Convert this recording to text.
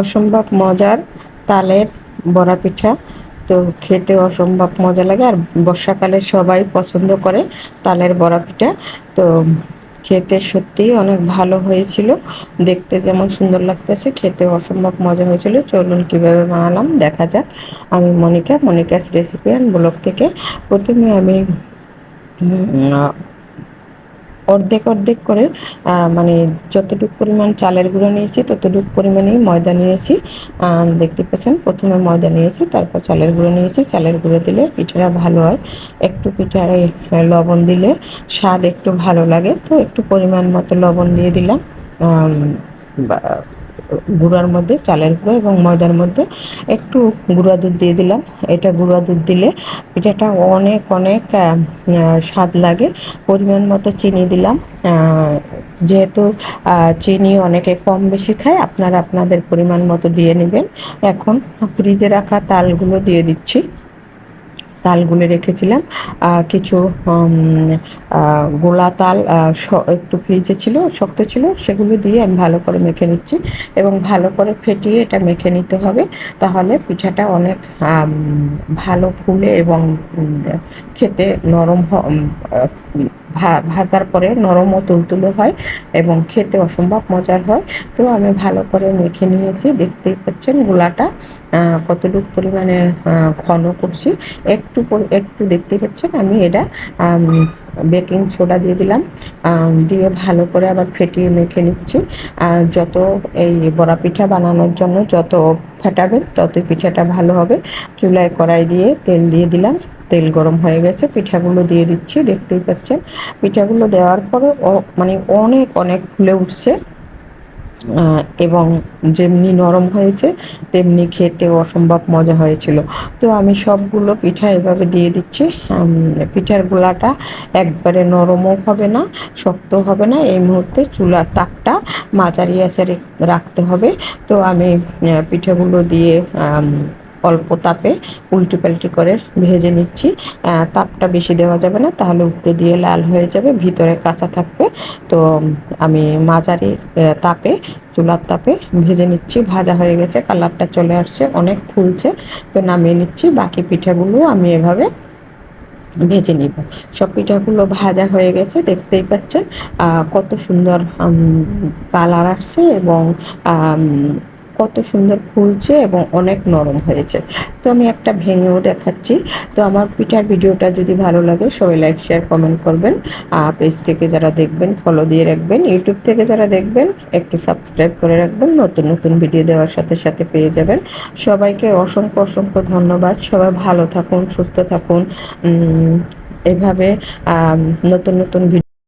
অসম্ভব মজার তালের বড়া পিঠা। তো খেতে অসম্ভব মজা লাগে, আর বর্ষাকালে সবাই পছন্দ করে তালের বড়া পিঠা। তো খেতে সত্যিই অনেক ভালো হয়েছিল, দেখতে যেমন সুন্দর লাগতেছে খেতে অসম্ভব মজা হয়েছিল। চলুন কিভাবে বানালাম দেখা যাক। আমি মনিকাস রেসিপি অ্যান্ড ব্লগ থেকে। প্রথমে আমি অর্ধেক অর্ধেক করে মানে যতটুকু পরিমাণ চালের গুঁড়ো নিয়েছি ততটুকু পরিমাণেই ময়দা নিয়েছি। দেখতে পাচ্ছেন প্রথমে ময়দা নিয়েছি, তারপর চালের গুঁড়ো নিয়েছি। চালের গুঁড়ো দিলে পিঠাটা ভালো হয়। একটু পিঠায় লবণ দিলে স্বাদ একটু ভালো লাগে, তো একটু পরিমাণ মতো লবণ দিয়ে দিলাম। গুঁড়ার মধ্যে চালের গুঁড়ো এবং ময়দার মধ্যে একটু গুঁড়া দুধ দিয়ে দিলাম। এটা গুঁড়া দুধ দিলে পিঠাটা অনেক অনেক স্বাদ লাগে। পরিমাণ মতো চিনি দিলাম। যেহেতু চিনি অনেকে কম বেশি খায়, আপনারা আপনাদের পরিমাণ মতো দিয়ে নেবেন। এখন ফ্রিজে রাখা তালগুলো দিয়ে দিচ্ছি। তালগুলো রেখেছিলাম কিছু গোলা তাল, একটু ফ্রিজে ছিল, শক্ত ছিল, সেগুলো দিয়ে আমি ভালো করে মেখে নিচ্ছি এবং ভালো করে ফেটিয়ে এটা মেখে নিতে হবে। তাহলে পিঠাটা অনেক ভালো ফুলে এবং খেতে নরম ভাজার পরে নরম ও তুলতুলে হয় এবং খেতে অসম্ভব মজার হয়। তো আমি ভালো করে মেখে নিয়েছি, দেখতেই পাচ্ছেন গোলাটা কতটুকু পরিমাণে ঘন করছি। একটু দেখতে পাচ্ছেন আমি এটা বেকিং সোডা দিয়ে দিলাম। দিয়ে ভালো করে আবার ফেটিয়ে মেখে নিচ্ছি। যত এই বড়া পিঠা বানানোর জন্য যত ফেটাবেন ততই পিঠাটা ভালো হবে। চুলায় কড়াই দিয়ে তেল দিয়ে দিলাম। তেল গরম হয়ে গেছে, পিঠাগুলো দিয়ে দিচ্ছি। দেখতেই পাচ্ছেন পিঠাগুলো দেওয়ার পরে মানে অনেক অনেক ফুলে উঠছে এবং যেমনি নরম হয়েছে তেমনি খেতেও অসম্ভব মজা হয়েছিল। তো আমি সবগুলো পিঠা এভাবে দিয়ে দিচ্ছি। পিঠার গোলাটা একবারে নরমও হবে না, শক্ত হবে না। এই মুহূর্তে চুলার তাপটা মাঝারি আঁচে রাখতে হবে। তো আমি পিঠাগুলো দিয়ে অল্প তাপে উল্টি পাল্টি করে ভেজে নিচ্ছি। তাপটা বেশি দেওয়া যাবে না, তাহলে উপরে দিয়ে লাল হয়ে যাবে, ভিতরে কাঁচা থাকবে। তো আমি মাঝারি তাপে, চুলার তাপে ভেজে নিচ্ছি। ভাজা হয়ে গেছে, কালারটা চলে আসছে, অনেক ফুলছে। তো নামিয়ে নিচ্ছি। বাকি পিঠাগুলো আমি এভাবে ভেজে নিব। সব পিঠাগুলো ভাজা হয়ে গেছে, দেখতেই পাচ্ছেন কত সুন্দর কালার আসছে এবং কত সুন্দর ফুলছে এবং অনেক নরম হয়েছে। তো আমি একটা ভেঙেও দেখাচ্ছি। তো আমার পিঠার ভিডিওটা যদি ভালো লাগে সবাই লাইক শেয়ার কমেন্ট করবেন। পেজ থেকে যারা দেখবেন ফলো দিয়ে রাখবেন, ইউটিউব থেকে যারা দেখবেন একটু সাবস্ক্রাইব করে রাখবেন, নতুন নতুন ভিডিও দেওয়ার সাথে সাথে পেয়ে যাবেন। সবাইকে অসংখ্য অসংখ্য ধন্যবাদ। সবাই ভালো থাকুন, সুস্থ থাকুন। এভাবে নতুন নতুন ভিডিও